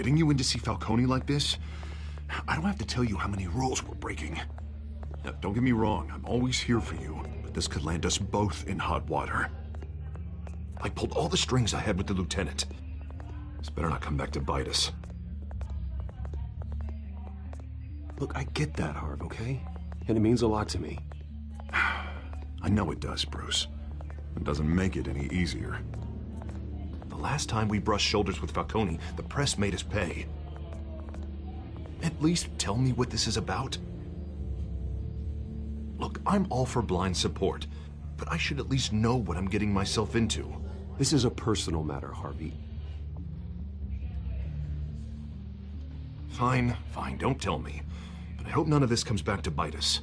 Getting you in to see Falcone like this? I don't have to tell you how many rules we're breaking. Now, don't get me wrong, I'm always here for you, but this could land us both in hot water. I pulled all the strings I had with the lieutenant. This better not come back to bite us. Look, I get that, Harv, okay? And it means a lot to me. I know it does, Bruce. It doesn't make it any easier. The last time we brushed shoulders with Falcone, the press made us pay. At least tell me what this is about. Look, I'm all for blind support, but I should at least know what I'm getting myself into. This is a personal matter, Harvey. Fine, don't tell me. But I hope none of this comes back to bite us.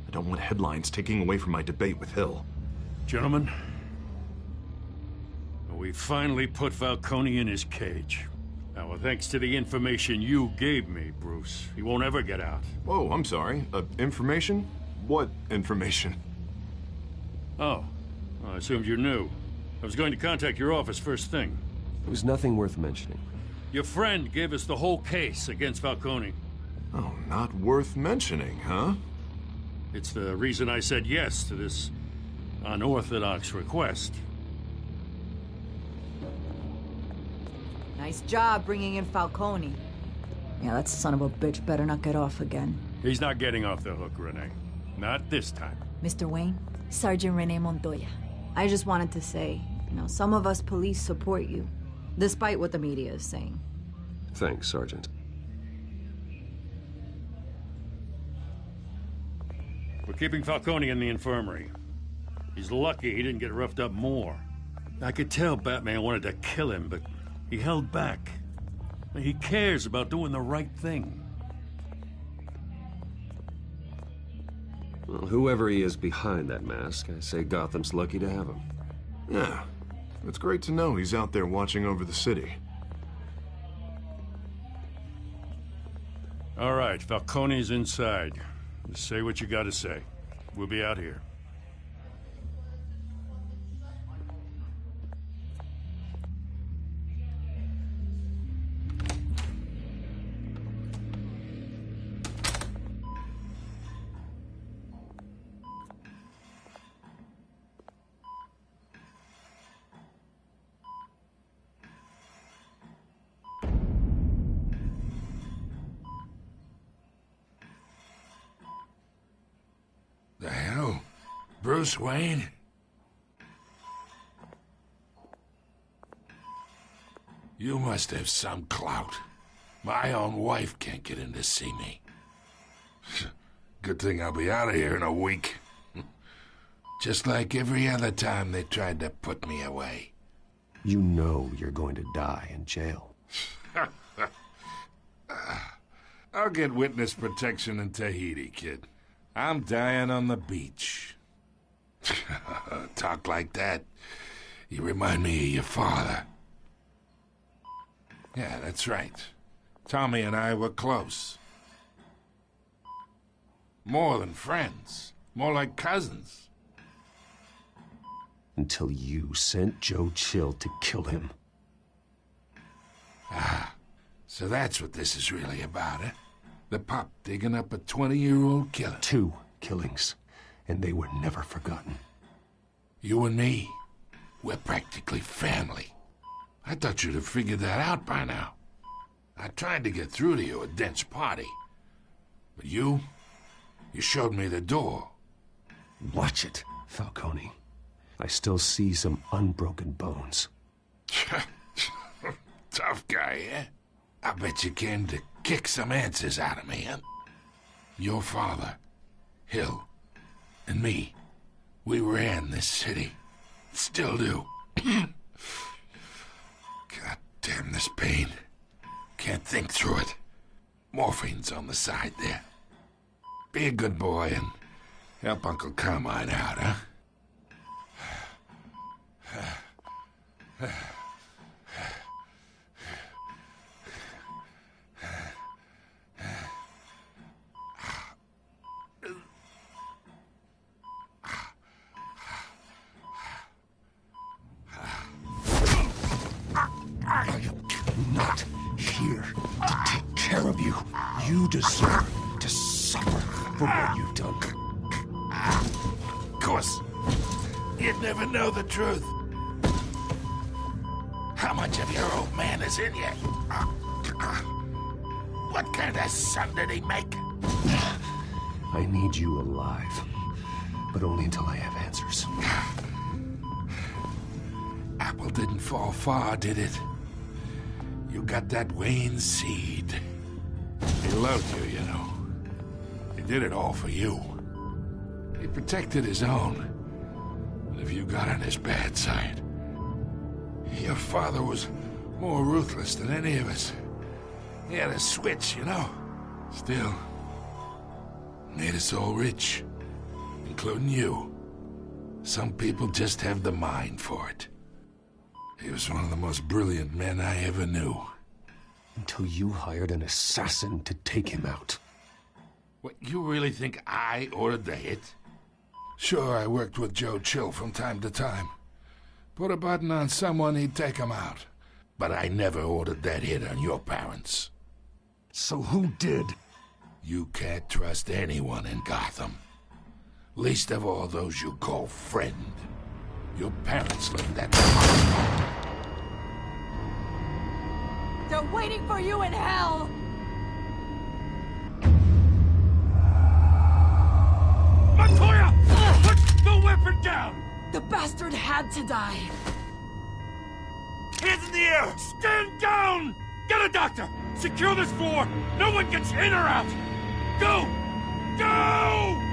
I don't want headlines taking away from my debate with Hill. Gentlemen, we finally put Falcone in his cage. Now, thanks to the information you gave me, Bruce, he won't ever get out. Whoa, I'm sorry. Information? What information? Oh, I assumed you knew. I was going to contact your office first thing. It was nothing worth mentioning. Your friend gave us the whole case against Falcone. Oh, not worth mentioning, huh? It's the reason I said yes to this unorthodox request. Nice job bringing in Falcone. Yeah, that son of a bitch better not get off again. He's not getting off the hook, Renee. Not this time. Mr. Wayne, Sergeant Renee Montoya. I just wanted to say, some of us police support you, despite what the media is saying. Thanks, Sergeant. We're keeping Falcone in the infirmary. He's lucky he didn't get roughed up more. I could tell Batman wanted to kill him, but he held back. He cares about doing the right thing. Well, whoever he is behind that mask, I say Gotham's lucky to have him. Yeah, it's great to know he's out there watching over the city. All right, Falcone's inside. Just say what you gotta say. We'll be out here. The hell? Bruce Wayne? You must have some clout. My own wife can't get in to see me. Good thing I'll be out of here in a week. Just like every other time they tried to put me away. You know you're going to die in jail. I'll get witness protection in Tahiti, kid. I'm dying on the beach. Talk like that. You remind me of your father. Yeah, that's right. Tommy and I were close. More than friends. More like cousins. Until you sent Joe Chill to kill him. Ah, so that's what this is really about, eh? The pup digging up a 20-year-old killer. 2 killings, and they were never forgotten. You and me, we're practically family. I thought you'd have figured that out by now. I tried to get through to you at Dent's party. But you showed me the door. Watch it, Falcone. I still see some unbroken bones. Tough guy, eh? I bet you came to kick some answers out of me, huh? Your father, Hill, and me, we ran this city. Still do. God damn this pain. Can't think through it. Morphine's on the side there. Be a good boy and help Uncle Carmine out, huh? Not here. of you. You deserve to suffer for what you've done. Of course, you'd never know the truth. How much of your old man is in you? What kind of son did he make? I need you alive, but only until I have answers. Apple didn't fall far, did it? You got that Wayne seed. He loved you, you know. He did it all for you. He protected his own. And if you got on his bad side, your father was more ruthless than any of us. He had a switch, you know. Still, made us all rich, including you. Some people just have the mind for it. He was one of the most brilliant men I ever knew. Until you hired an assassin to take him out. What, you really think I ordered the hit? Sure, I worked with Joe Chill from time to time. Put a button on someone, he'd take him out. But I never ordered that hit on your parents. So who did? You can't trust anyone in Gotham. Least of all those you call friend. Your parents left that... They're waiting for you in hell! Montoya! Put the weapon down! The bastard had to die. Hands in the air! Stand down! Get a doctor! Secure this floor! No one gets in or out! Go! Go!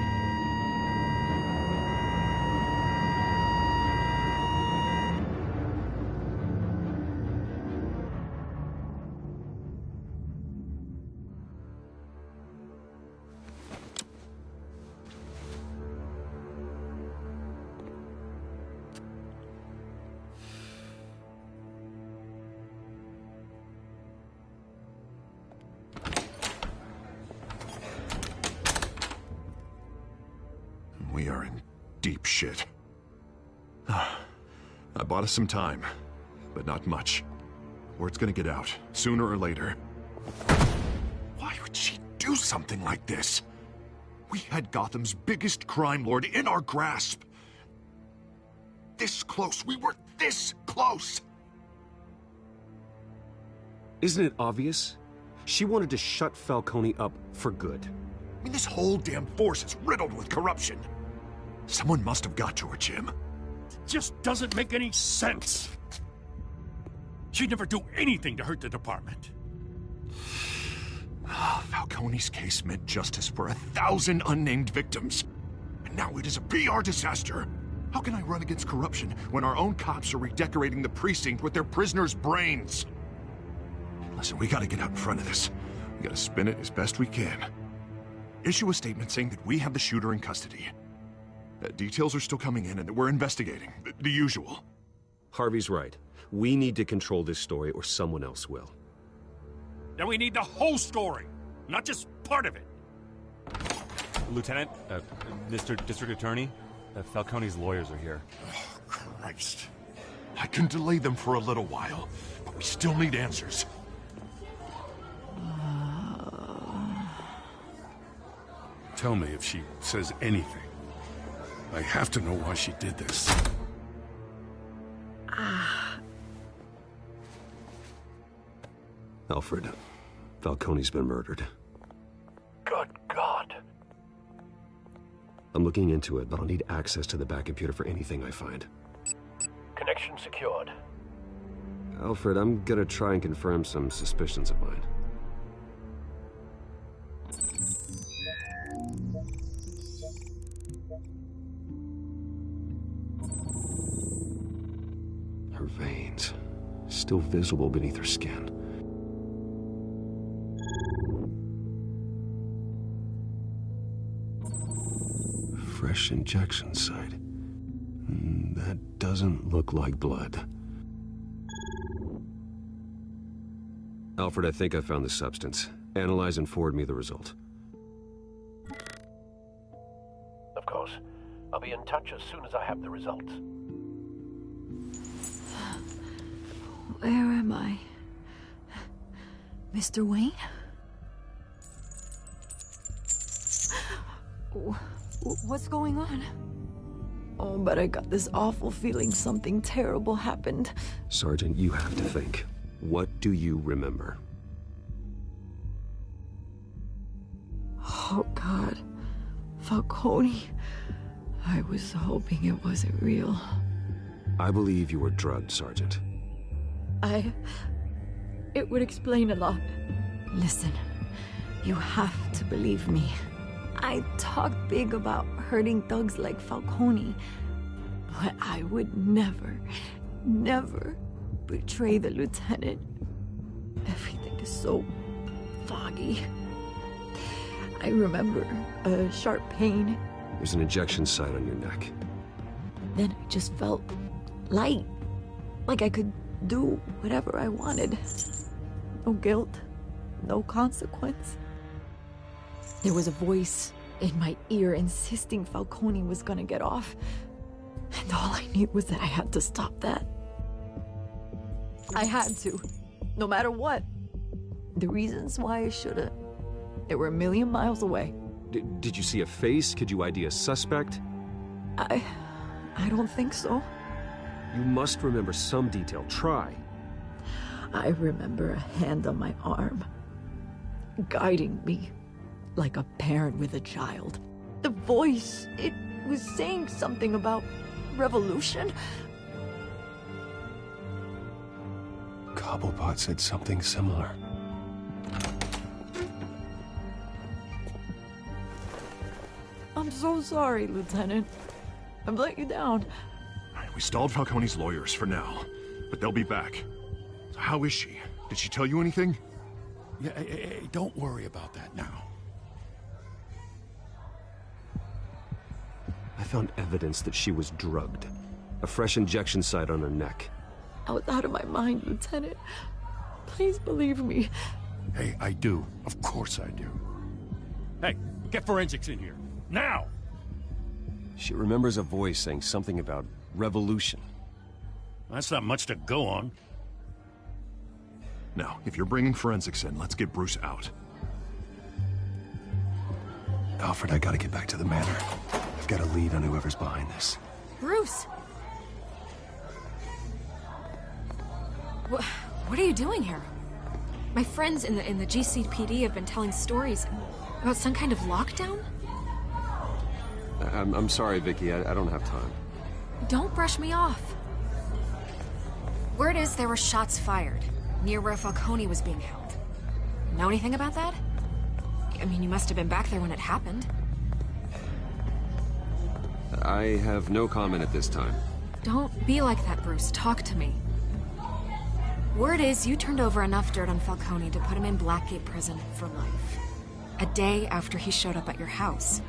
We are in deep shit. I bought us some time, but not much. Word's gonna get out, sooner or later. Why would she do something like this? We had Gotham's biggest crime lord in our grasp. This close, we were this close! Isn't it obvious? She wanted to shut Falcone up for good. I mean, this whole damn force is riddled with corruption. Someone must have got to her, Jim. It just doesn't make any sense. She'd never do anything to hurt the department. Falcone's case meant justice for 1,000 unnamed victims. And now it is a PR disaster. How can I run against corruption when our own cops are redecorating the precinct with their prisoners' brains? Listen, we gotta get out in front of this. We gotta spin it as best we can. Issue a statement saying that we have the shooter in custody. Details are still coming in and that we're investigating. The usual. Harvey's right. We need to control this story or someone else will. Then we need the whole story, not just part of it. Lieutenant, Mr. District Attorney, Falcone's lawyers are here. Oh, Christ. I can delay them for a little while, but we still need answers. Tell me if she says anything. I have to know why she did this. Alfred, Falcone's been murdered. Good God. I'm looking into it, but I'll need access to the back computer for anything I find. Connection secured. Alfred, I'm gonna try and confirm some suspicions of mine. Her veins, still visible beneath her skin. Fresh injection site. That doesn't look like blood. Alfred, I think I found the substance. Analyze and forward me the result. Of course. I'll be in touch as soon as I have the results. Where am I? Mr. Wayne? What's going on? Oh, but I got this awful feeling something terrible happened. Sergeant, you have to think. What do you remember? Oh, God. Falcone. I was hoping it wasn't real. I believe you were drugged, Sergeant. It would explain a lot. Listen, you have to believe me. I talk big about hurting thugs like Falcone, but I would never betray the lieutenant. Everything is so foggy. I remember a sharp pain. There's an injection site on your neck. Then I just felt light, like I could do whatever I wanted. No guilt, no consequence. There was a voice in my ear insisting Falcone was gonna get off. And all I knew was that I had to stop that. I had to, no matter what. The reasons why I should've, they were a million miles away. Did you see a face? Could you ID a suspect? I don't think so. You must remember some detail. Try. I remember a hand on my arm, guiding me like a parent with a child. The voice, it was saying something about revolution. Cobblepot said something similar. I'm so sorry, Lieutenant. I've let you down. We stalled Falcone's lawyers for now, but they'll be back. So how is she? Did she tell you anything? Yeah, hey, don't worry about that now. I found evidence that she was drugged. A fresh injection site on her neck. I was out of my mind, Lieutenant. Please believe me. Hey, I do. Of course I do. Hey, get forensics in here. Now! She remembers a voice saying something about revolution. That's not much to go on. Now, if you're bringing forensics in, let's get Bruce out. Alfred, I gotta get back to the manor. I've got a lead on whoever's behind this. Bruce! What are you doing here? My friends in the GCPD have been telling stories about some kind of lockdown? I'm sorry, Vicky. I don't have time. Don't brush me off. Word is there were shots fired near where Falcone was being held. Know anything about that? I mean, you must have been back there when it happened. I have no comment at this time. Don't be like that, Bruce. Talk to me. Word is you turned over enough dirt on Falcone to put him in Blackgate Prison for life. A day after he showed up at your house.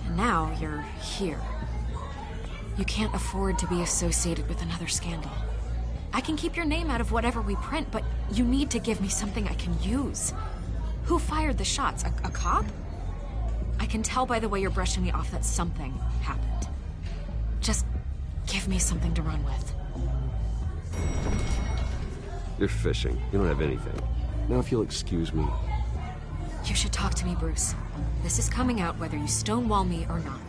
And now you're here. You can't afford to be associated with another scandal. I can keep your name out of whatever we print, but you need to give me something I can use. Who fired the shots? A cop? I can tell by the way you're brushing me off that something happened. Just give me something to run with. You're fishing. You don't have anything. Now if you'll excuse me. You should talk to me, Bruce. This is coming out whether you stonewall me or not.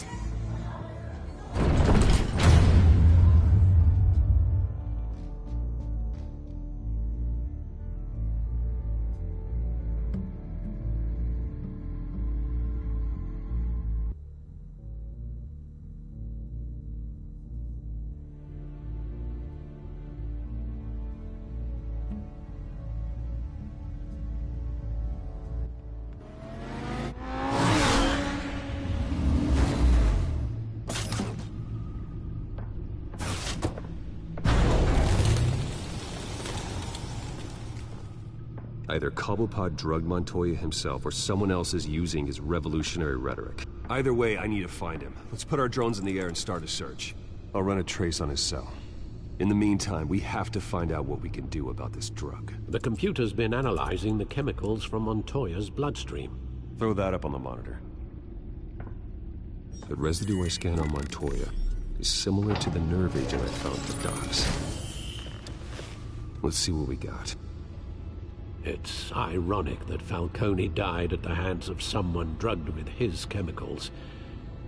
Either Cobblepot drugged Montoya himself, or someone else is using his revolutionary rhetoric. Either way, I need to find him. Let's put our drones in the air and start a search. I'll run a trace on his cell. In the meantime, we have to find out what we can do about this drug. The computer's been analyzing the chemicals from Montoya's bloodstream. Throw that up on the monitor. The residue I scan on Montoya is similar to the nerve agent I found for Docs. Let's see what we got. It's ironic that Falcone died at the hands of someone drugged with his chemicals.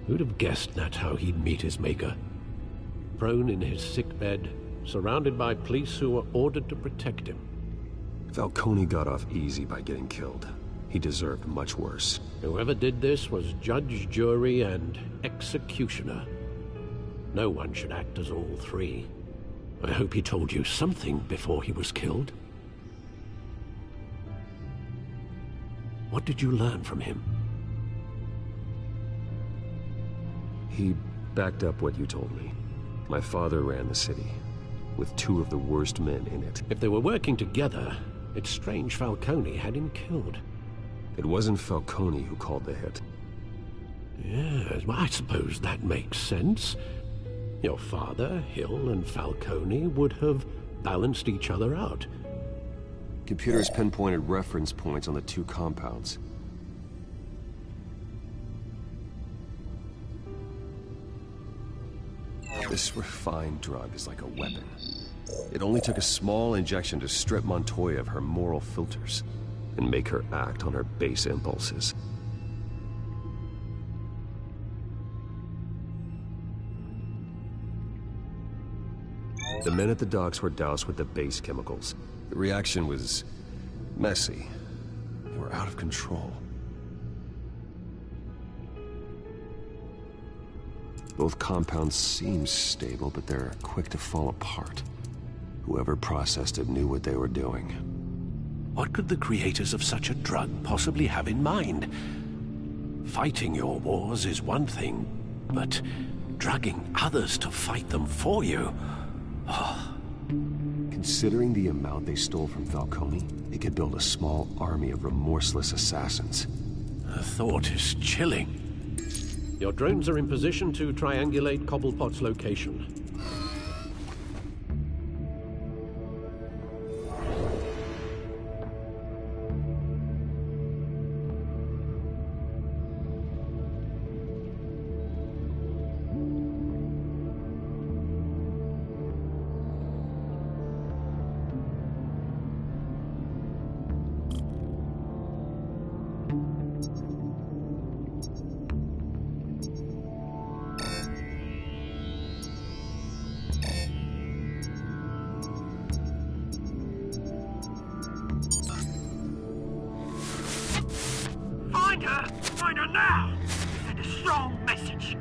Who'd have guessed that's how he'd meet his maker? Prone in his sickbed, surrounded by police who were ordered to protect him. Falcone got off easy by getting killed. He deserved much worse. Whoever did this was judge, jury, and executioner. No one should act as all three. I hope he told you something before he was killed. What did you learn from him? He backed up what you told me. My father ran the city, with two of the worst men in it. If they were working together, it's strange Falcone had him killed. It wasn't Falcone who called the hit. Yes, well, I suppose that makes sense. Your father, Hill, and Falcone would have balanced each other out. Computers pinpointed reference points on the two compounds. This refined drug is like a weapon. It only took a small injection to strip Montoya of her moral filters and make her act on her base impulses. The men at the docks were doused with the base chemicals. The reaction was messy. They were out of control. Both compounds seem stable, but they're quick to fall apart. Whoever processed it knew what they were doing. What could the creators of such a drug possibly have in mind? Fighting your wars is one thing, but drugging others to fight them for you... Considering the amount they stole from Falcone, they could build a small army of remorseless assassins. The thought is chilling. Your drones are in position to triangulate Cobblepot's location. Find her now! Send a strong message.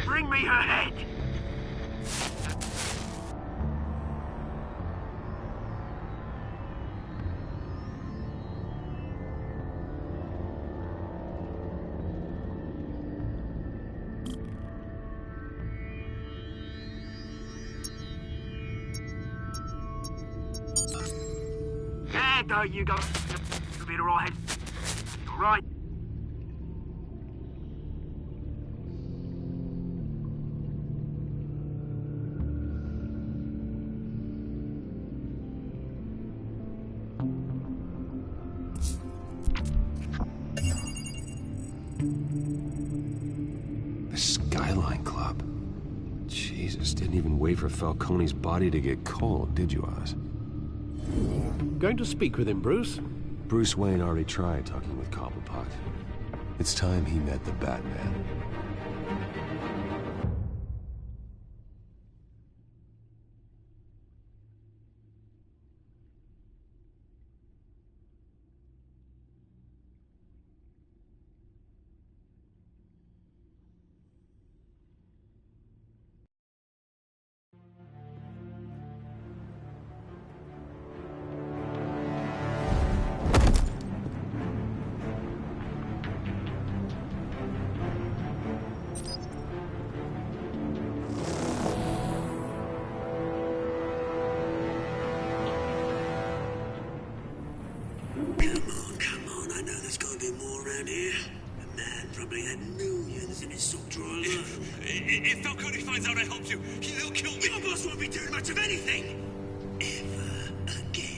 Bring me her head! There you go. You'll be alright. Alright. The Skyline Club. Jesus, didn't even wait for Falcone's body to get cold, did you, Oz? Going to speak with him, Bruce? Bruce Wayne already tried talking with Cobblepot. It's time he met the Batman. around here. The man probably had millions in his sock drawer alone. If Falcone finds out I helped you, he'll kill me. Your boss won't be doing much of anything. Ever again.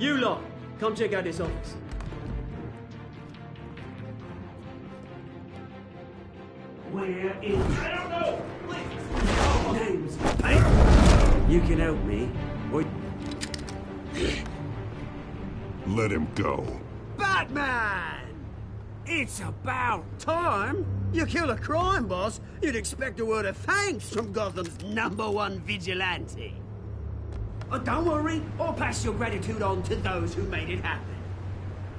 You lot, come check out this office. Where is... I don't know! Please! Names, paper! You can help me, or... Let him go. Batman! It's about time! You kill a crime boss, you'd expect a word of thanks from Gotham's #1 vigilante. Oh, don't worry, I'll pass your gratitude on to those who made it happen.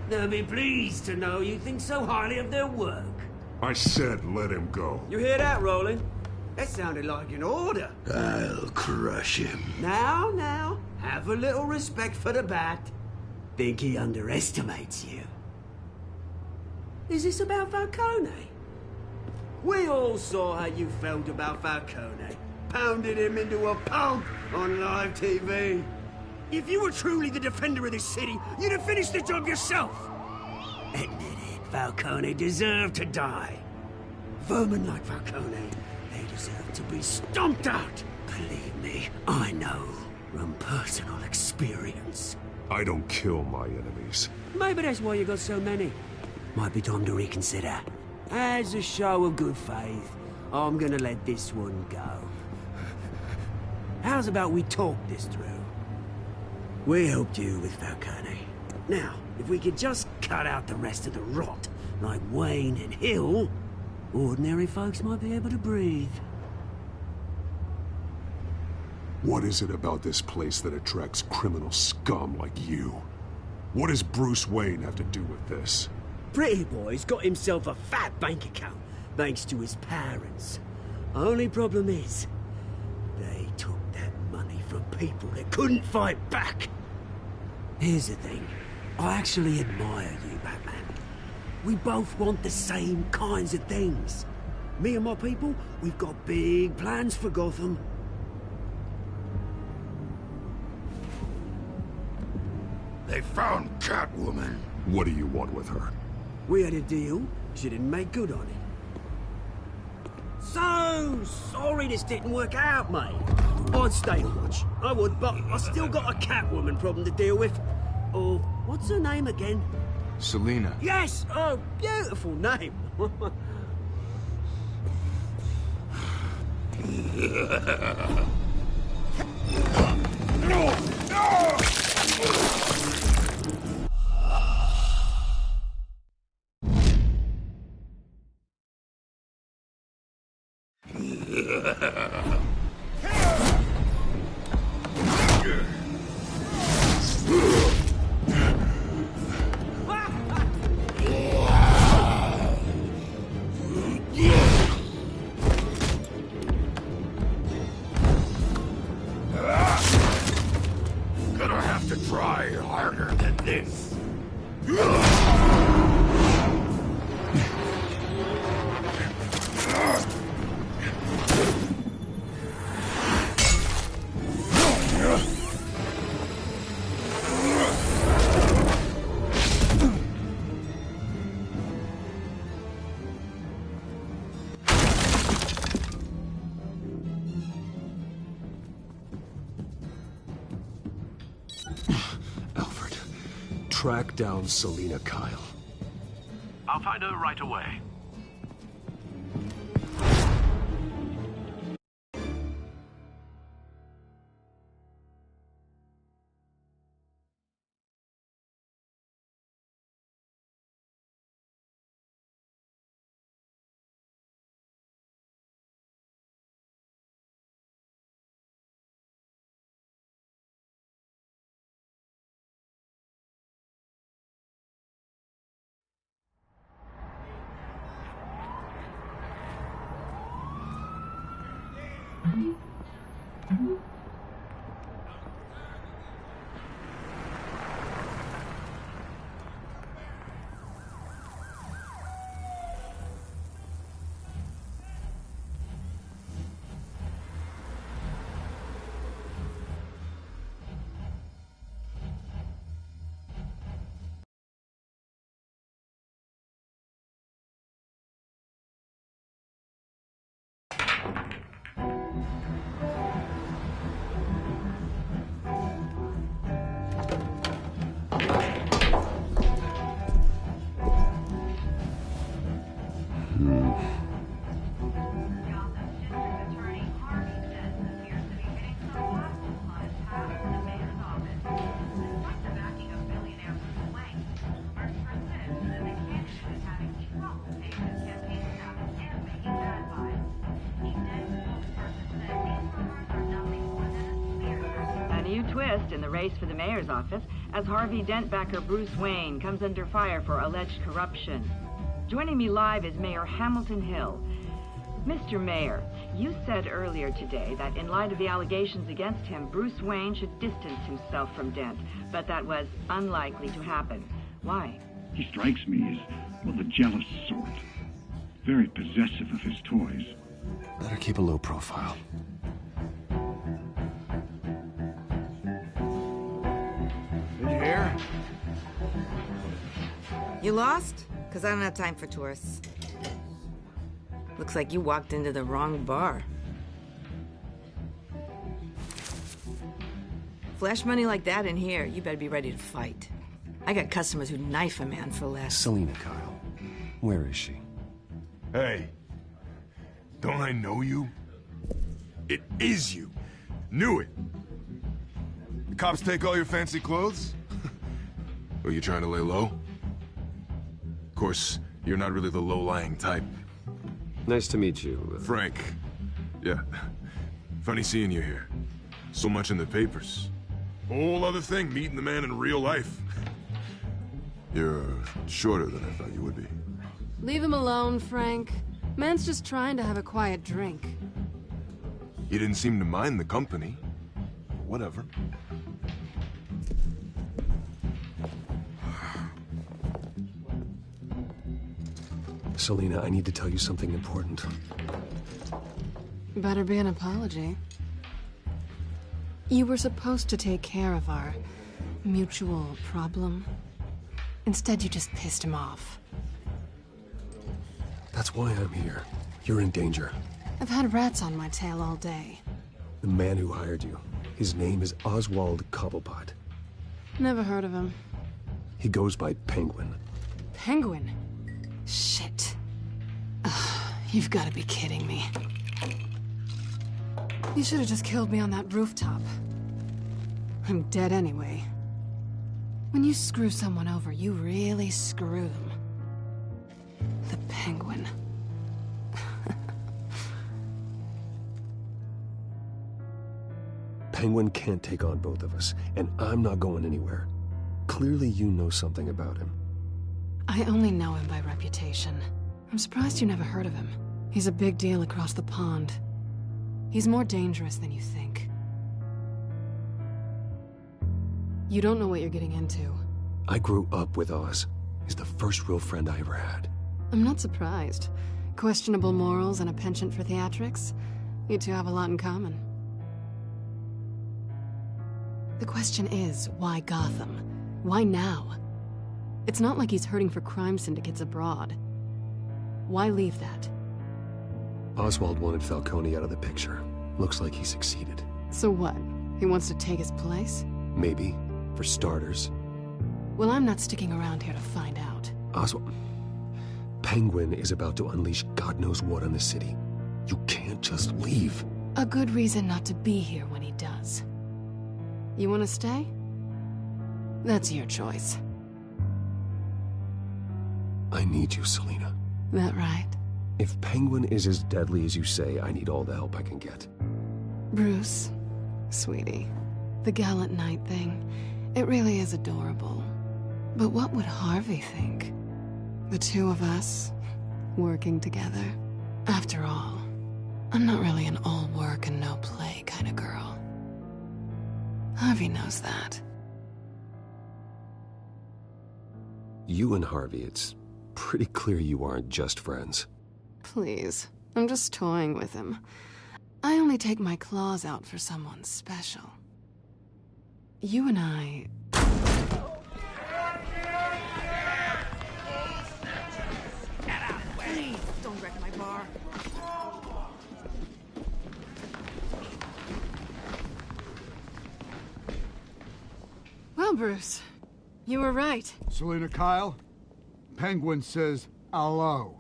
They'll be pleased to know you think so highly of their work. I said let him go. You hear that, Roland? That sounded like an order. I'll crush him. Now, have a little respect for the Bat. Think he underestimates you. Is this about Falcone? We all saw how you felt about Falcone. Pounded him into a pulp on live TV. If you were truly the defender of this city, you'd have finished the job yourself. Admit it, Falcone deserved to die. Vermin like Falcone, they deserve to be stomped out. Believe me, I know from personal experience. I don't kill my enemies. Maybe that's why you got so many. Might be time to reconsider. As a show of good faith, I'm gonna let this one go. How's about we talk this through? We helped you with Falcone. Now, if we could just cut out the rest of the rot, like Wayne and Hill, ordinary folks might be able to breathe. What is it about this place that attracts criminal scum like you? What does Bruce Wayne have to do with this? Pretty Boy's got himself a fat bank account, thanks to his parents. Only problem is, they took that money from people that couldn't fight back. Here's the thing. I actually admire you, Batman. We both want the same kinds of things. Me and my people, we've got big plans for Gotham. They found Catwoman. What do you want with her? We had a deal. She didn't make good on it. So sorry this didn't work out, mate. I'd stay and watch. I would, but I still got a Catwoman problem to deal with. Oh, what's her name again? Selina. Yes! Oh, beautiful name. Gonna have to try harder than this. Alfred, track down Selina Kyle. I'll find her right away. twist in the race for the mayor's office as Harvey Dent backer Bruce Wayne comes under fire for alleged corruption. Joining me live is Mayor Hamilton Hill. Mr. Mayor, you said earlier today that in light of the allegations against him, Bruce Wayne should distance himself from Dent, but that was unlikely to happen. Why? He strikes me as, well, the jealous sort. Very possessive of his toys. Better keep a low profile. Did you hear? You lost? Because I don't have time for tourists. Looks like you walked into the wrong bar. Flash money like that in here, you better be ready to fight. I got customers who knife a man for less. Selina Kyle. Where is she? Hey. Don't I know you? It is you. Knew it. The cops take all your fancy clothes? Are you trying to lay low? Of course, you're not really the low-lying type. Nice to meet you. Frank. Yeah. Funny seeing you here. So much in the papers. Whole other thing, meeting the man in real life. You're shorter than I thought you would be. Leave him alone, Frank. Man's just trying to have a quiet drink. You didn't seem to mind the company. Whatever. Selina, I need to tell you something important. Better be an apology. You were supposed to take care of our mutual problem. Instead, you just pissed him off. That's why I'm here. You're in danger. I've had rats on my tail all day. The man who hired you, his name is Oswald Cobblepot. Never heard of him. He goes by Penguin. Penguin? Shit. Ugh, you've got to be kidding me. You should have just killed me on that rooftop. I'm dead anyway. When you screw someone over, you really screw them. The Penguin. Penguin can't take on both of us, and I'm not going anywhere. Clearly you know something about him. I only know him by reputation. I'm surprised you never heard of him. He's a big deal across the pond. He's more dangerous than you think. You don't know what you're getting into. I grew up with Oz. He's the first real friend I ever had. I'm not surprised. Questionable morals and a penchant for theatrics. You two have a lot in common. The question is, why Gotham? Why now? It's not like he's hurting for crime syndicates abroad. Why leave that? Oswald wanted Falcone out of the picture. Looks like he succeeded. So what? He wants to take his place? Maybe. For starters. Well, I'm not sticking around here to find out. Oswald... Penguin is about to unleash God knows what on the city. You can't just leave. A good reason not to be here when he does. You want to stay? That's your choice. I need you, Selina. That right? If Penguin is as deadly as you say, I need all the help I can get. Bruce, sweetie, the gallant knight thing, it really is adorable. But what would Harvey think? The two of us, working together. After all, I'm not really an all work and no play kind of girl. Harvey knows that. You and Harvey, it's pretty clear you aren't just friends. Please, I'm just toying with him. I only take my claws out for someone special. You and I... Please, don't wreck my bar. Well, Bruce, you were right. Selina Kyle, Penguin says hello.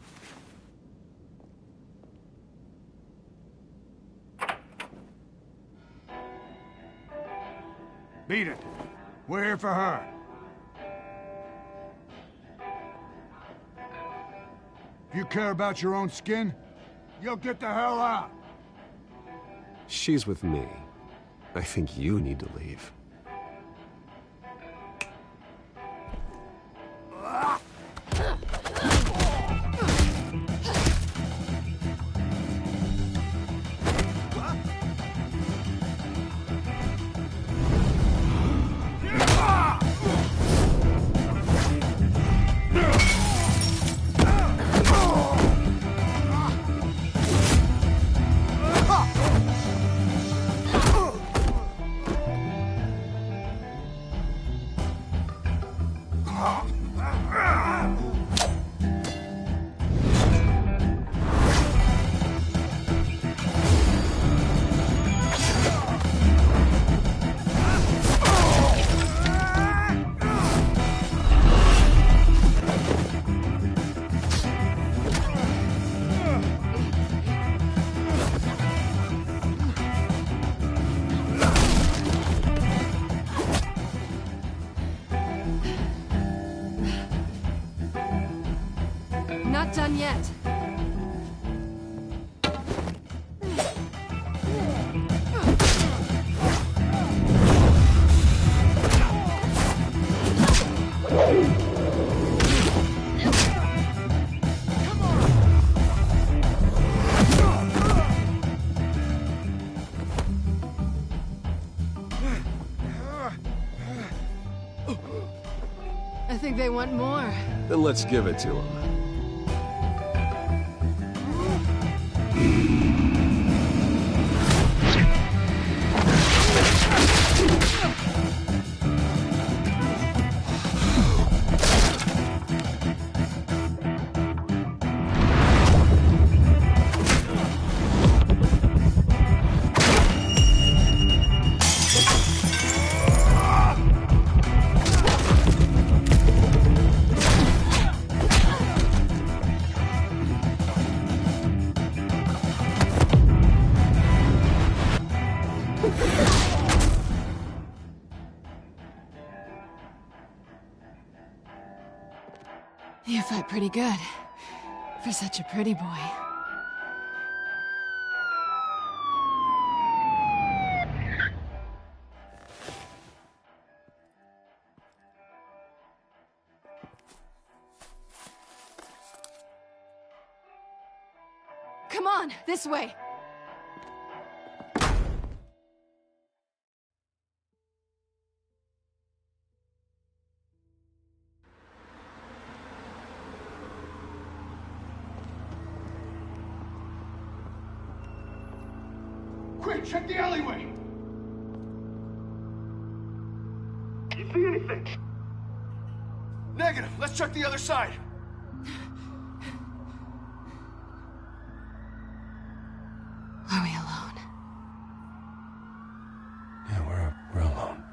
Beat it. We're here for her. If you care about your own skin, you'll get the hell out. She's with me. I think you need to leave. not done yet. I think they want more. Then let's give it to them. You fight pretty good. For such a pretty boy. Come on, this way. Quick, check the alleyway! You see anything? Negative. Let's check the other side. Are we alone? Yeah, we're alone.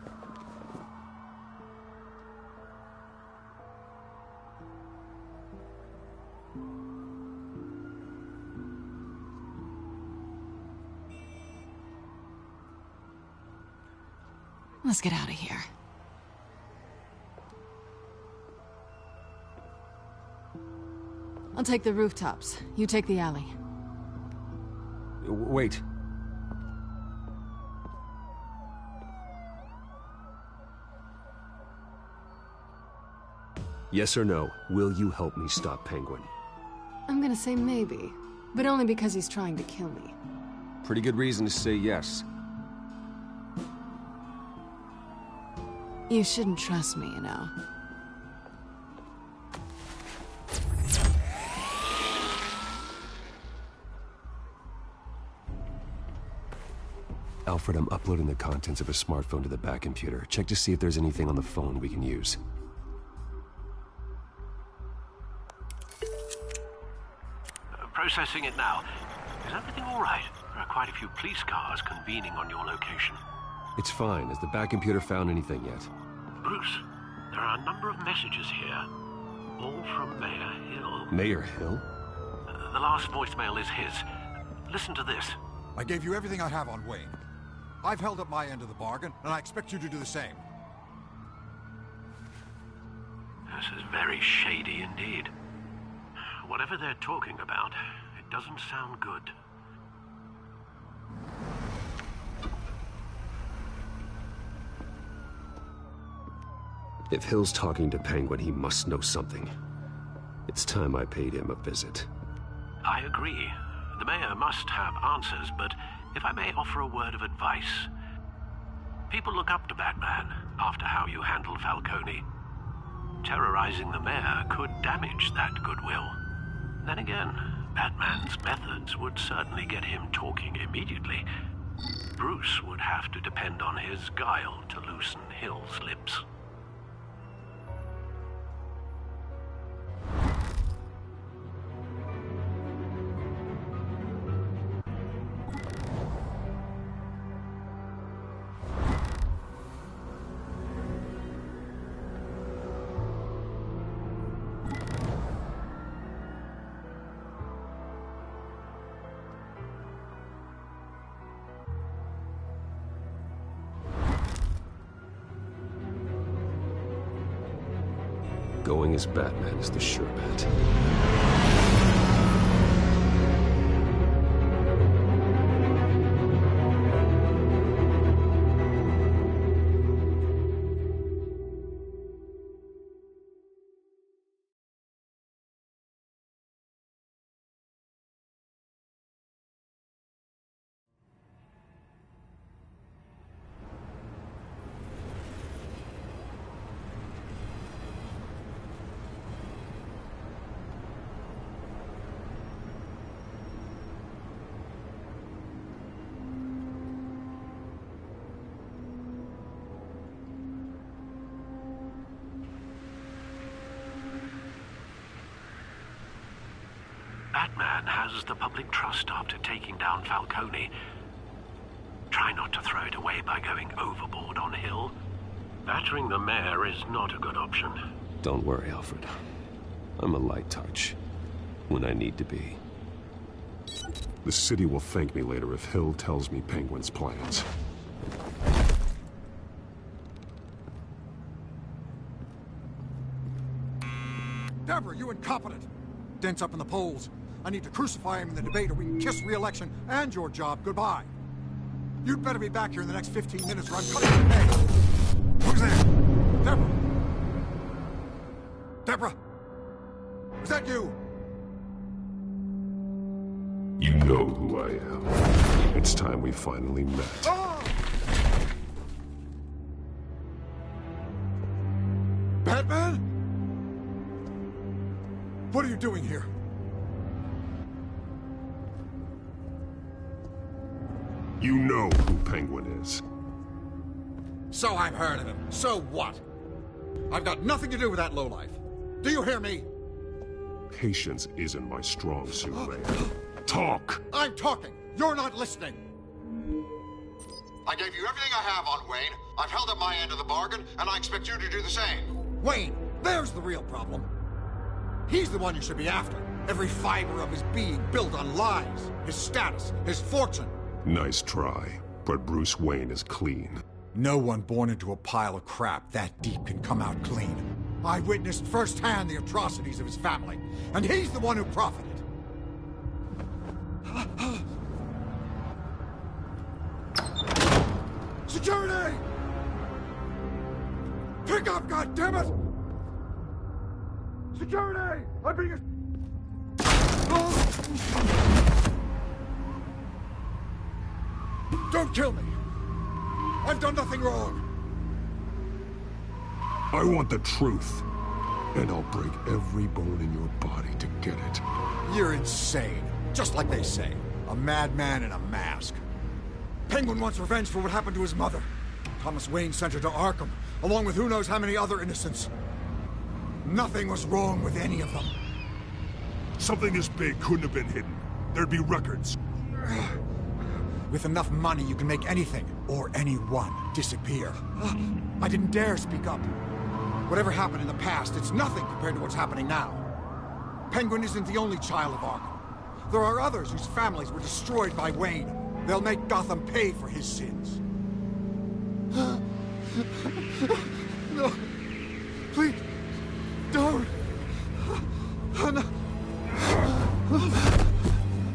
Let's get out of here. I'll take the rooftops. You take the alley. Wait. Yes or no, will you help me stop Penguin? I'm gonna say maybe, but only because he's trying to kill me. Pretty good reason to say yes. You shouldn't trust me, you know. Alfred, I'm uploading the contents of a smartphone to the back computer. Check to see if there's anything on the phone we can use. Processing it now. Is everything all right? There are quite a few police cars convening on your location. It's fine. Has the back computer found anything yet? Bruce, there are a number of messages here. All from Mayor Hill. Mayor Hill? The last voicemail is his. Listen to this. I gave you everything I have on Wayne. I've held up my end of the bargain, and I expect you to do the same. This is very shady indeed. Whatever they're talking about, it doesn't sound good. If Hill's talking to Penguin, he must know something. It's time I paid him a visit. I agree. The mayor must have answers, but if I may offer a word of advice. People look up to Batman after how you handled Falcone. Terrorizing the mayor could damage that goodwill. Then again, Batman's methods would certainly get him talking immediately. Bruce would have to depend on his guile to loosen Hill's lips. Going as Batman is the sure bet. has the public trust after taking down Falcone. Try not to throw it away by going overboard on Hill. Battering the mayor is not a good option. Don't worry, Alfred. I'm a light touch. When I need to be. The city will thank me later if Hill tells me Penguin's plans. Deborah, you incompetent! Dent's up in the polls. I need to crucify him in the debate or we can kiss re-election and your job goodbye. You'd better be back here in the next 15 minutes or I'm cutting your pay. Who's there? Deborah! Deborah! Is that you? You know who I am. It's time we finally met. Ah! Batman? What are you doing here? You know who Penguin is. So I've heard of him. So what? I've got nothing to do with that lowlife. Do you hear me? Patience isn't my strong suit, Mayor. Talk! I'm talking. You're not listening. I gave you everything I have on Wayne. I've held up my end of the bargain, and I expect you to do the same. Wayne, there's the real problem. He's the one you should be after. Every fiber of his being built on lies, his status, his fortune. Nice try, but Bruce Wayne is clean. No one born into a pile of crap that deep can come out clean. I witnessed firsthand the atrocities of his family, and he's the one who profited. Security! Pick up, goddammit! Security! I'm being... Don't kill me! I've done nothing wrong! I want the truth, and I'll break every bone in your body to get it. You're insane. Just like they say. A madman in a mask. Penguin wants revenge for what happened to his mother. Thomas Wayne sent her to Arkham, along with who knows how many other innocents. Nothing was wrong with any of them. Something this big couldn't have been hidden. There'd be records. With enough money, you can make anything, or anyone, disappear. I didn't dare speak up. Whatever happened in the past, it's nothing compared to what's happening now. Penguin isn't the only child of Arkham. There are others whose families were destroyed by Wayne. They'll make Gotham pay for his sins. No. Please. Don't. No.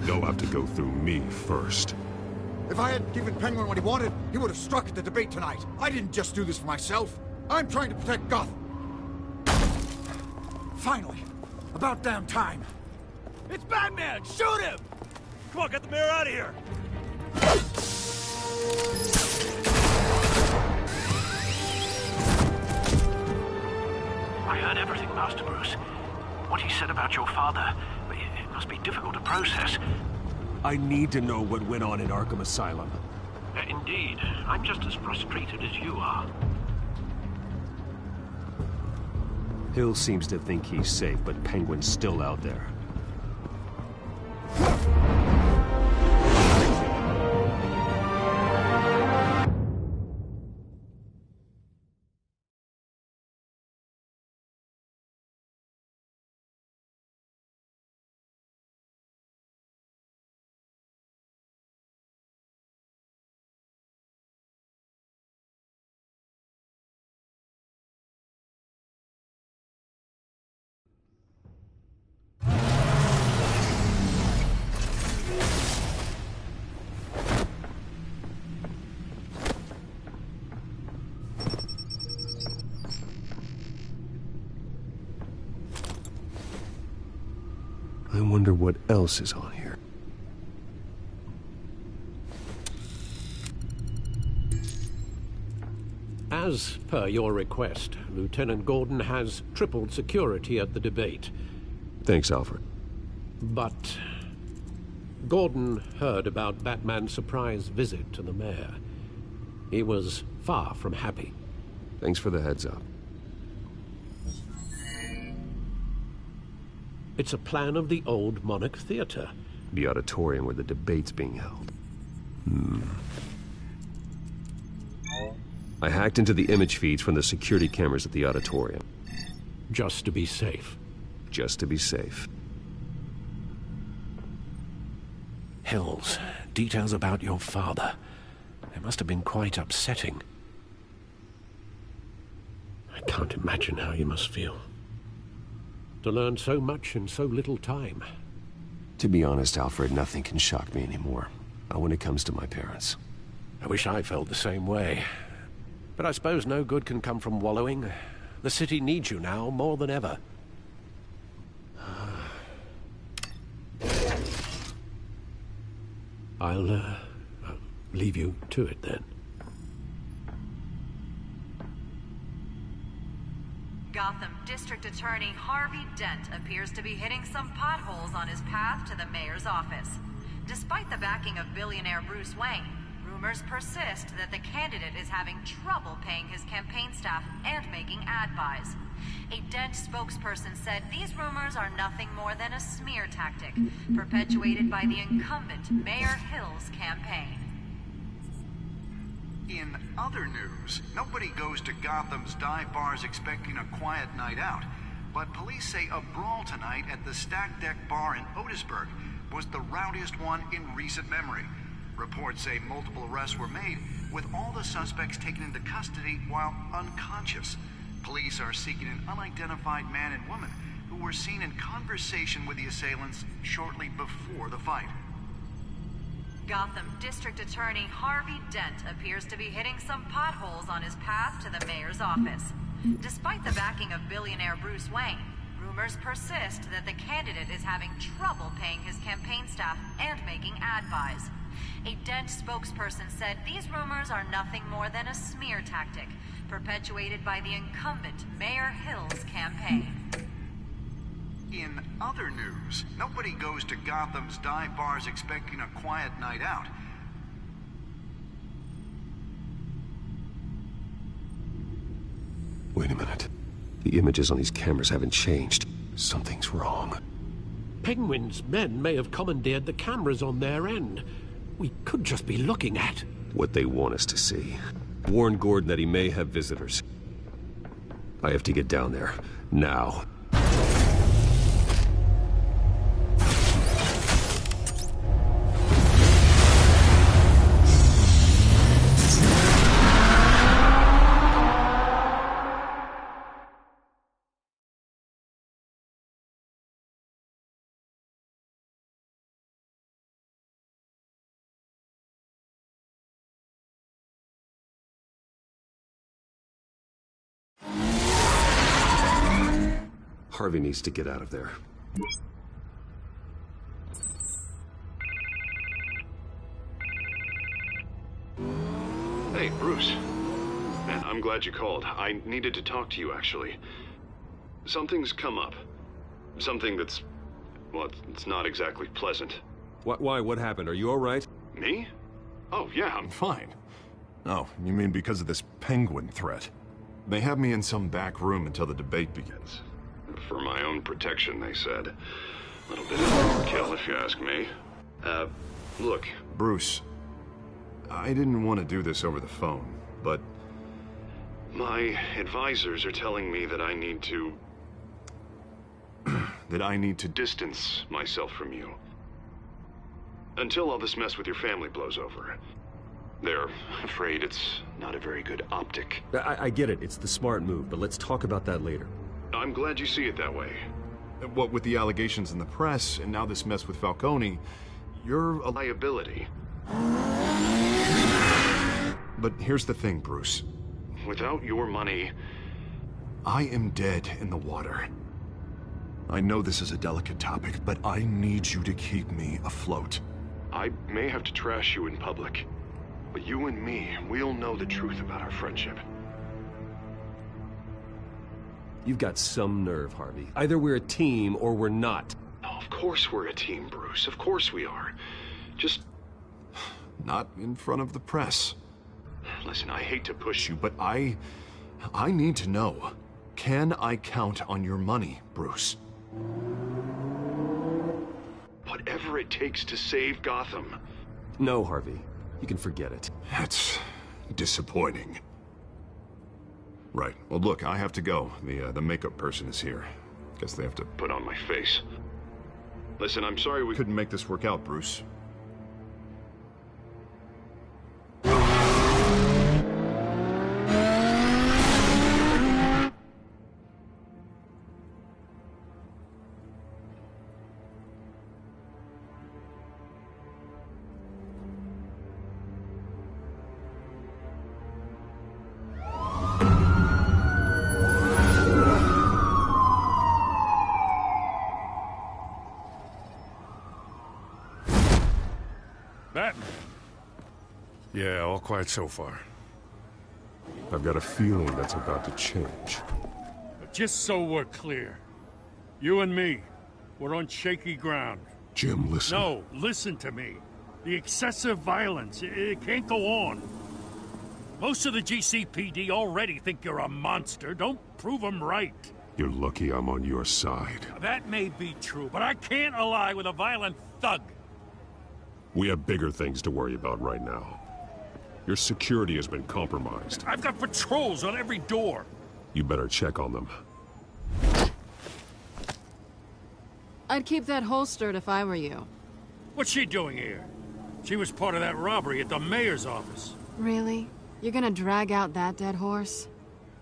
They'll have to go through me first. If I had given Penguin what he wanted, he would have struck at the debate tonight. I didn't just do this for myself. I'm trying to protect Gotham. Finally. About damn time. It's Batman! Shoot him! Come on, get the mayor out of here! I heard everything, Master Bruce. What he said about your father, it must be difficult to process. I need to know what went on in Arkham Asylum. Indeed. I'm just as frustrated as you are. Hill seems to think he's safe, but Penguin's still out there. I wonder what else is on here. As per your request, Lieutenant Gordon has tripled security at the debate. Thanks, Alfred. But Gordon heard about Batman's surprise visit to the mayor. He was far from happy. Thanks for the heads up. It's a plan of the old Monarch Theater. The auditorium where the debate's being held. I hacked into the image feeds from the security cameras at the auditorium. Just to be safe. Just to be safe. Hills, details about your father. They must have been quite upsetting. I can't imagine how you must feel. To learn so much in so little time. To be honest, Alfred, nothing can shock me anymore. Not when it comes to my parents. I wish I felt the same way. But I suppose no good can come from wallowing. The city needs you now more than ever. I'll leave you to it then. Gotham District Attorney Harvey Dent appears to be hitting some potholes on his path to the mayor's office. Despite the backing of billionaire Bruce Wayne, rumors persist that the candidate is having trouble paying his campaign staff and making ad buys. A Dent spokesperson said these rumors are nothing more than a smear tactic, perpetuated by the incumbent Mayor Hill's campaign. In other news, nobody goes to Gotham's dive bars expecting a quiet night out, but police say a brawl tonight at the Stack Deck Bar in Otisburg was the rowdiest one in recent memory. Reports say multiple arrests were made, with all the suspects taken into custody while unconscious. Police are seeking an unidentified man and woman who were seen in conversation with the assailants shortly before the fight. Gotham District Attorney Harvey Dent appears to be hitting some potholes on his path to the mayor's office. Despite the backing of billionaire Bruce Wayne, rumors persist that the candidate is having trouble paying his campaign staff and making ad buys. A Dent spokesperson said these rumors are nothing more than a smear tactic, perpetuated by the incumbent Mayor Hill's campaign. In other news, nobody goes to Gotham's dive bars expecting a quiet night out. Wait a minute. The images on these cameras haven't changed. Something's wrong. Penguin's men may have commandeered the cameras on their end. We could just be looking at what they want us to see. Warn Gordon that he may have visitors. I have to get down there. Now. Harvey needs to get out of there. Hey, Bruce. Man, I'm glad you called. I needed to talk to you, actually. Something's come up. Something that's... well, it's not exactly pleasant. Why? What happened? Are you all right? Me? Oh, yeah, I'm fine. Oh, you mean because of this penguin threat? They have me in some back room until the debate begins. For my own protection, they said. A little bit of overkill, if you ask me. Look. Bruce, I didn't want to do this over the phone, but... my advisors are telling me that I need to... that I need to distance myself from you. Until all this mess with your family blows over. They're afraid it's not a very good optic. I get it. It's the smart move, but let's talk about that later. I'm glad you see it that way. What with the allegations in the press, and now this mess with Falcone, you're a liability. But here's the thing, Bruce. Without your money... I am dead in the water. I know this is a delicate topic, but I need you to keep me afloat. I may have to trash you in public, but you and me, we'll know the truth about our friendship. You've got some nerve, Harvey. Either we're a team or we're not. Oh, of course we're a team, Bruce. Of course we are. Just... not in front of the press. Listen, I hate to push you, but I need to know. Can I count on your money, Bruce? whatever it takes to save Gotham. No, Harvey. You can forget it. That's disappointing. Right. Well, look, I have to go. The makeup person is here. Guess they have to put on my face. Listen, I'm sorry we couldn't make this work out, Bruce. Batman. Yeah, all quiet so far. I've got a feeling that's about to change. But just so we're clear, you and me, we're on shaky ground. Jim, listen. No, listen to me. The excessive violence, it can't go on. Most of the GCPD already think you're a monster. Don't prove them right. You're lucky I'm on your side. That may be true, but I can't ally with a violent thug. We have bigger things to worry about right now. Your security has been compromised. I've got patrols on every door. You better check on them. I'd keep that holstered if I were you. What's she doing here? She was part of that robbery at the mayor's office. Really? You're gonna drag out that dead horse?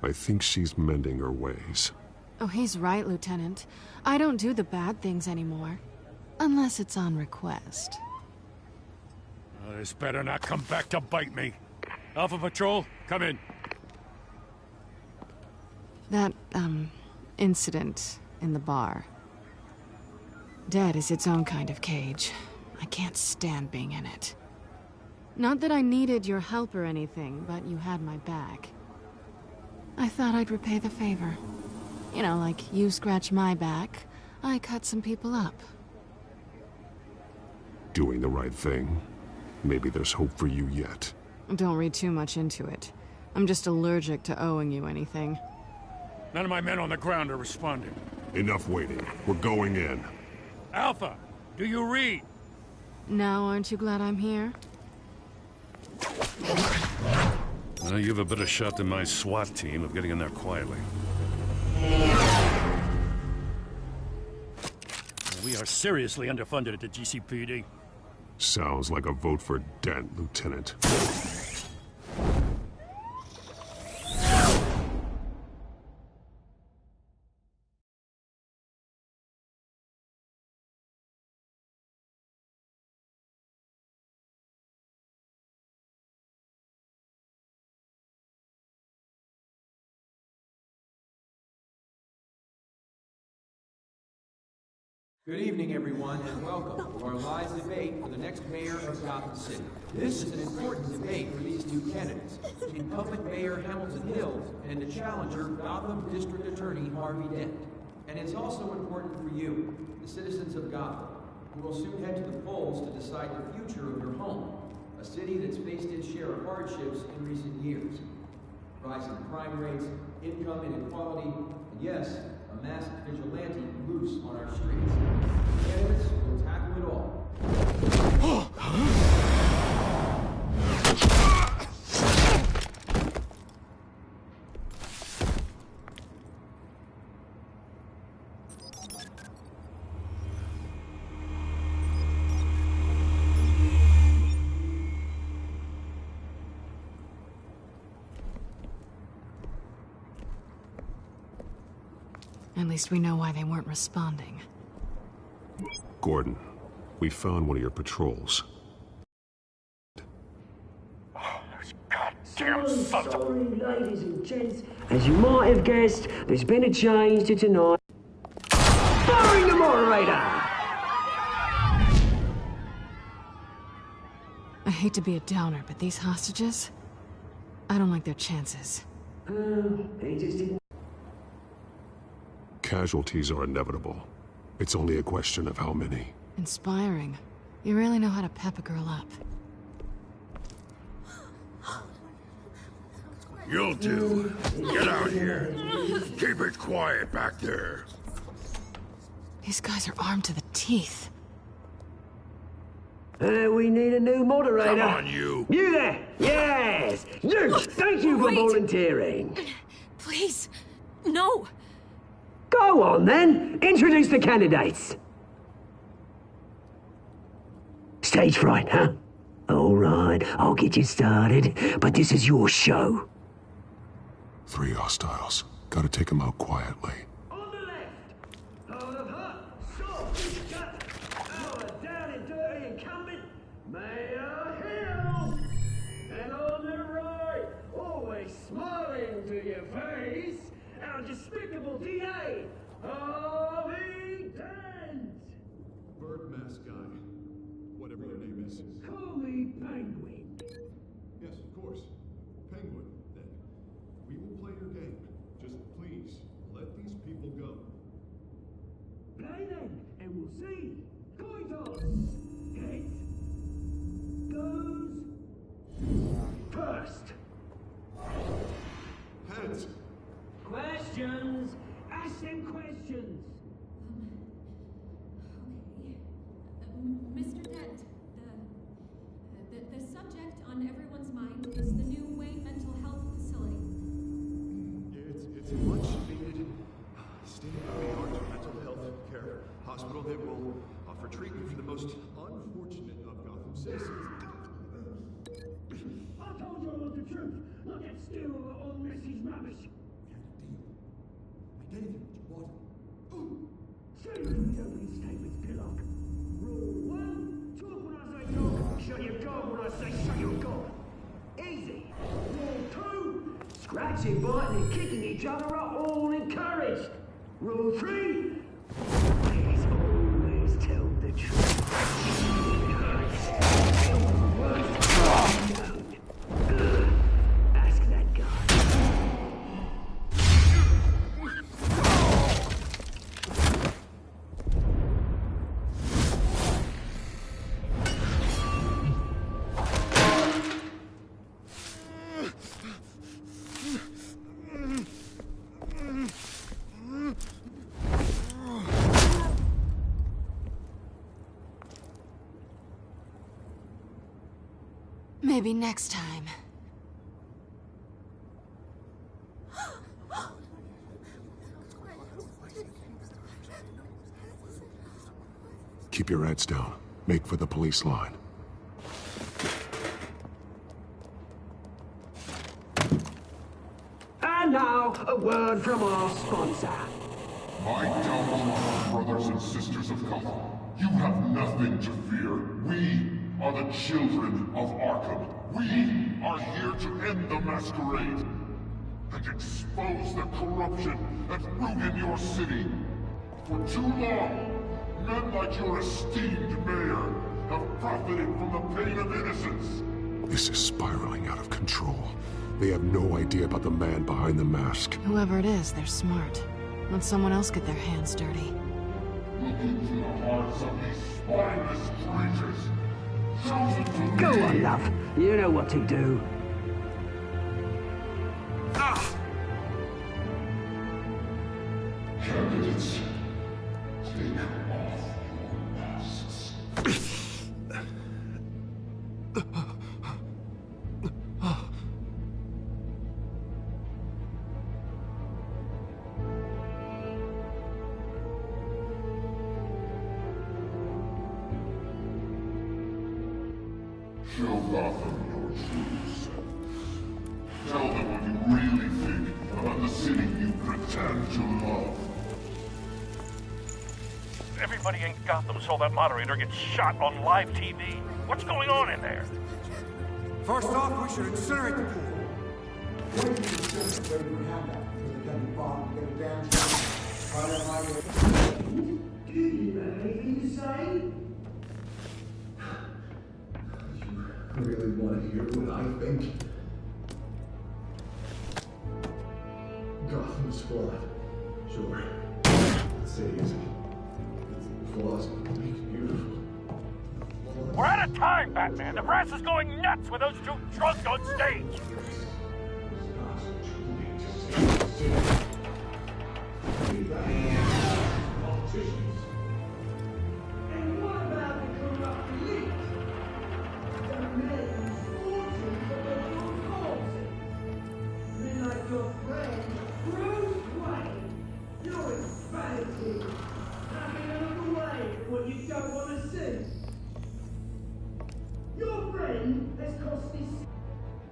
I think she's mending her ways. Oh, he's right, Lieutenant. I don't do the bad things anymore. Unless it's on request. This better not come back to bite me. Alpha Patrol, come in. That, incident in the bar. Dead is its own kind of cage. I can't stand being in it. Not that I needed your help or anything, but you had my back. I thought I'd repay the favor. You know, like you scratch my back, I cut some people up. Doing the right thing. Maybe there's hope for you yet. Don't read too much into it. I'm just allergic to owing you anything. None of my men on the ground are responding. Enough waiting. We're going in. Alpha, do you read? Now, aren't you glad I'm here? You have a better shot than my SWAT team of getting in there quietly. We are seriously underfunded at the GCPD. Sounds like a vote for Dent, Lieutenant. Good evening, everyone, and welcome to our live debate for the next mayor of Gotham City. This is an important debate for these two candidates, incumbent Mayor Hamilton Hill and the challenger, Gotham District Attorney Harvey Dent. And it's also important for you, the citizens of Gotham, who will soon head to the polls to decide the future of your home, a city that's faced its share of hardships in recent years. Rising crime rates, income inequality, and yes, a masked vigilante loose on our streets. Candidates will tackle it all. At least we know why they weren't responding. Gordon, we found one of your patrols. Goddamn sorry, ladies and gents. As you might have guessed, there's been a change to tonight. Firing the moderator! I hate to be a downer, but these hostages? I don't like their chances. They just didn't. Casualties are inevitable. It's only a question of how many. Inspiring. You really know how to pep a girl up. You'll do. Get out here. Keep it quiet back there. These guys are armed to the teeth. We need a new moderator. Come on, you. You there! Yes! You! Thank you for Wait. volunteering. Please, no. Go on, then. Introduce the candidates. Stage fright, huh? All right, I'll get you started, but this is your show. 3 hostiles. Gotta take them out quietly. Down and dirty incumbent, Mayor Hill! And on the right, always smiling to your face, our despicable DA, Harvey Dent! Bird mask guy. Whatever your name is. Call me Penguin. Yes, of course. Penguin, then. We will play your game. Just please, let these people go. Play then, and we'll see. Coin toss. Heads. Goes. First. Heads. Questions. Ask them questions. Mr. Dent, the subject on everyone's mind is the new Wayne Mental Health Facility. It's a much-needed state-of-the-art mental health care hospital that will offer treatment for the most unfortunate of Gotham citizens. I told you all the truth. Not that stew on Mrs. Rubbish. I get anything that you want. Say your opening statements, Pillock. Rule 1, talk when I say talk. Shut your gob when I say shut your gob. Easy. Rule 2, scratching, biting and kicking each other are all encouraged. Rule 3, please always tell the truth. It hurts. Tell the worst. Ask that guy. Maybe next time. Keep your heads down. Make for the police line. And now, a word from our sponsor. My downfall, brothers and sisters of Gotham. You have nothing to fear. We are the children of Arkham. We are here to end the masquerade and expose the corruption that ruined your city. For too long, men like your esteemed mayor have profited from the pain of innocence. This is spiraling out of control. They have no idea about the man behind the mask. Whoever it is, they're smart. Let someone else get their hands dirty. Look into the hearts of these spineless creatures. Chosen to Go lead. on, love. You know what to do. Candidates, take off your masks. Show Gotham your true self. Tell them what you really think about the city you pretend to love. Everybody in Gotham saw that moderator get shot on live TV. What's going on in there? First off, we should incinerate the pool. Do you have anything to say? I really want to hear what I think. Gotham's flawed. Sure. The city is. Flaws make it beautiful. We're out of time, Batman. The brass is going nuts with those two drunks on stage. And what about the corrupt elite?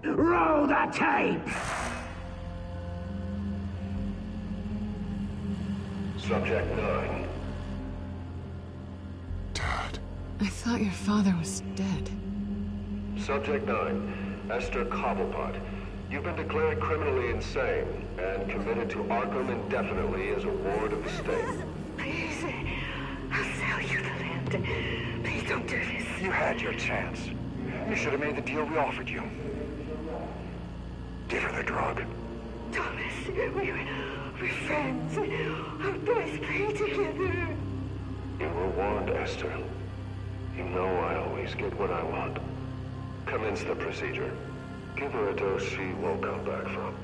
Roll the tape! Subject 9. I thought your father was dead. Subject 9, Esther Cobblepot. You've been declared criminally insane and committed to Arkham indefinitely as a ward of the state. Please, I'll sell you the land. Please don't do this. You had your chance. You should have made the deal we offered you. Give her the drug. Thomas, we're friends. Our boys play together. You were warned, Esther. You know I always get what I want. Commence the procedure. Give her a dose she won't come back from.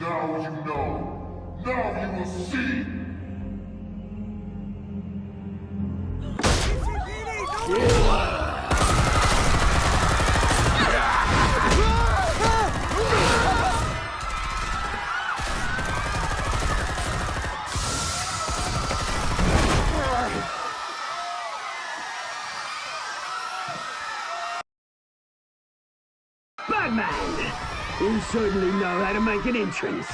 Now you know. Now you will see. Batman! You certainly know how to make an entrance.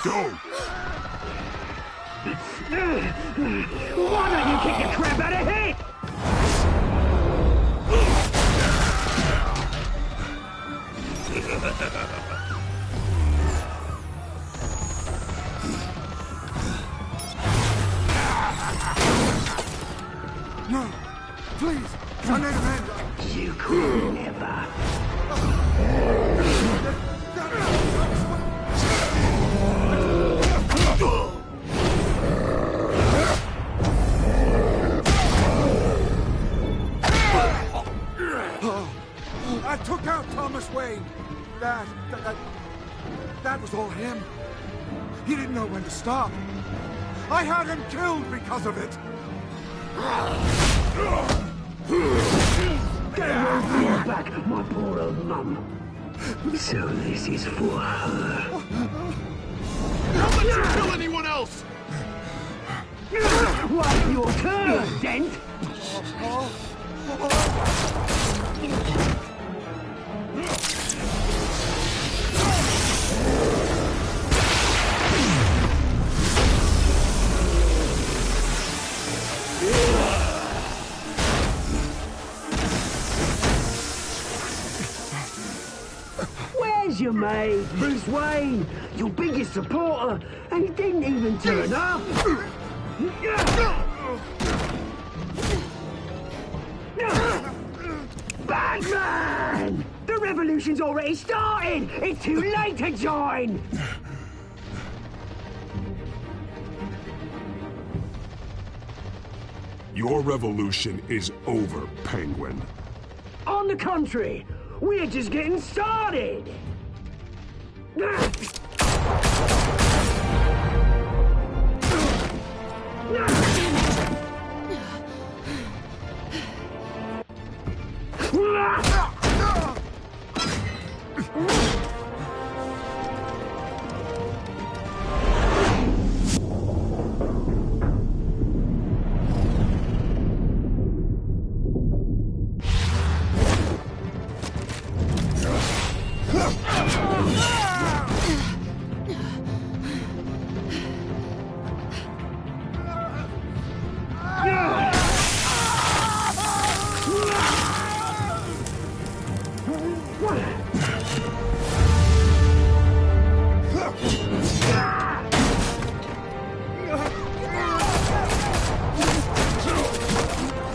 Go! Why don't you kick the crap out of him? No! Please! I need a man! You could never. I took out Thomas Wayne. That was all him. He didn't know when to stop. I had him killed because of it. Get away from your back, my poor old mum. So this is for her. Don't let you kill anyone else! Well, your turn, Dent! Where's your mate, Bruce Wayne? Your biggest supporter, and he didn't even turn up! Batman! The revolution's already started! It's too late to join! Your revolution is over, Penguin. On the contrary, we're just getting started!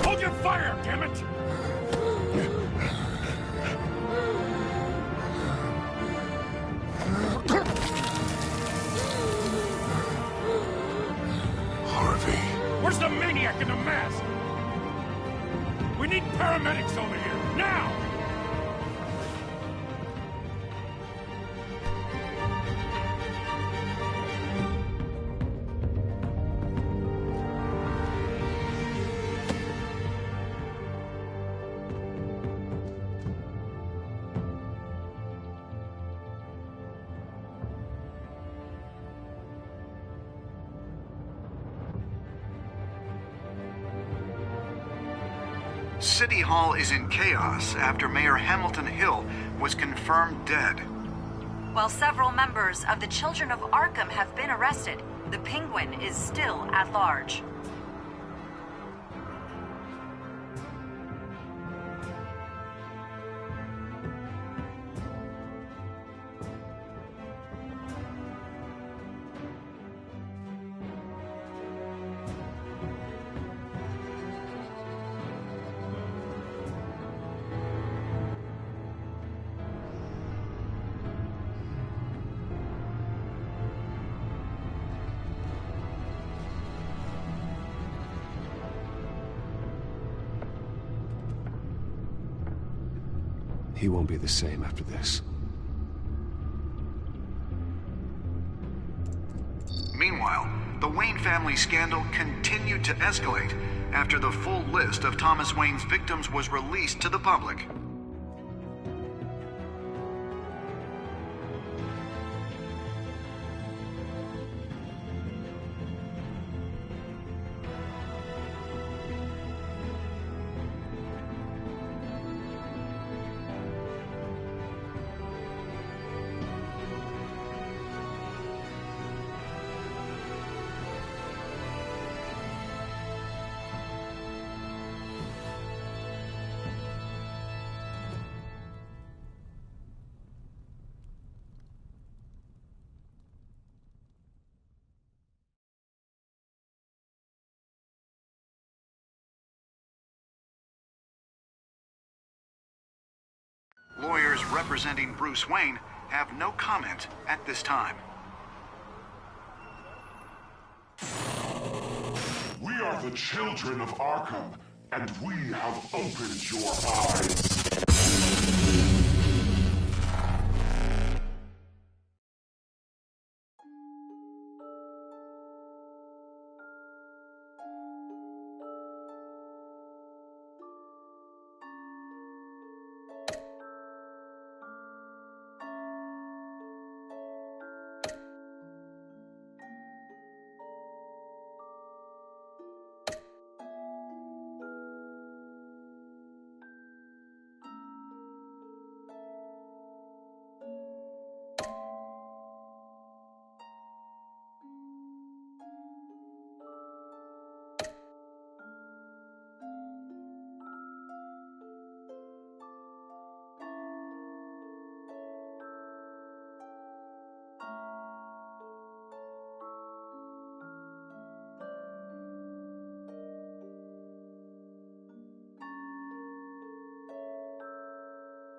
Hold your fire, damn it! Harvey. Where's the maniac in the mask? We need paramedics over here, now! City Hall is in chaos after Mayor Hamilton Hill was confirmed dead. While several members of the Children of Arkham have been arrested, the Penguin is still at large. He won't be the same after this. Meanwhile, the Wayne family scandal continued to escalate after the full list of Thomas Wayne's victims was released to the public. Lawyers representing Bruce Wayne have no comment at this time. We are the children of Arkham, and we have opened your eyes.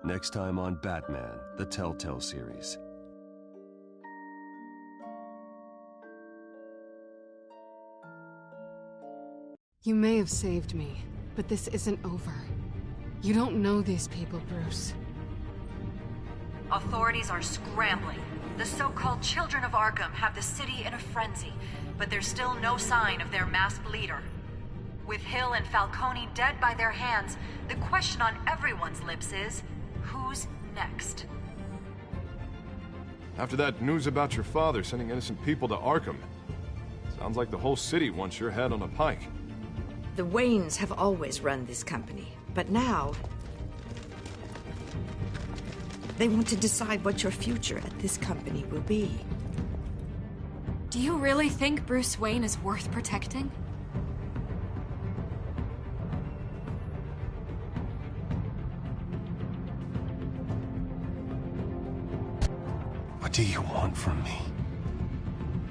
Next time on Batman, the Telltale series. You may have saved me, but this isn't over. You don't know these people, Bruce. Authorities are scrambling. The so-called Children of Arkham have the city in a frenzy, but there's still no sign of their masked leader. With Hill and Falcone dead by their hands, the question on everyone's lips is, who's next? After that news about your father sending innocent people to Arkham, sounds like the whole city wants your head on a pike. The Waynes have always run this company, but now they want to decide what your future at this company will be. Do you really think Bruce Wayne is worth protecting? What do you want from me?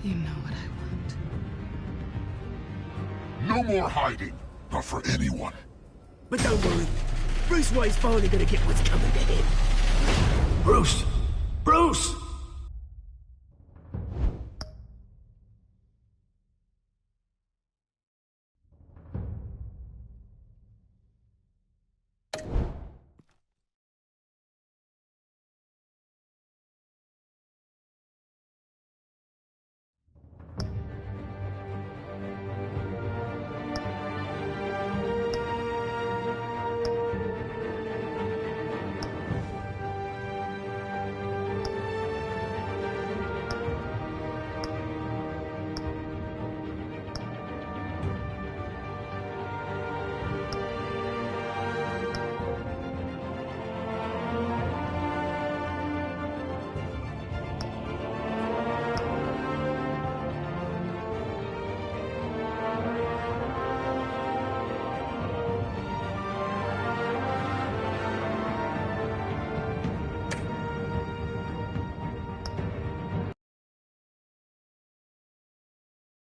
You know what I No want. more hiding, not for anyone. But don't worry, Bruce Wayne's finally gonna get what's coming to him. Bruce! Bruce!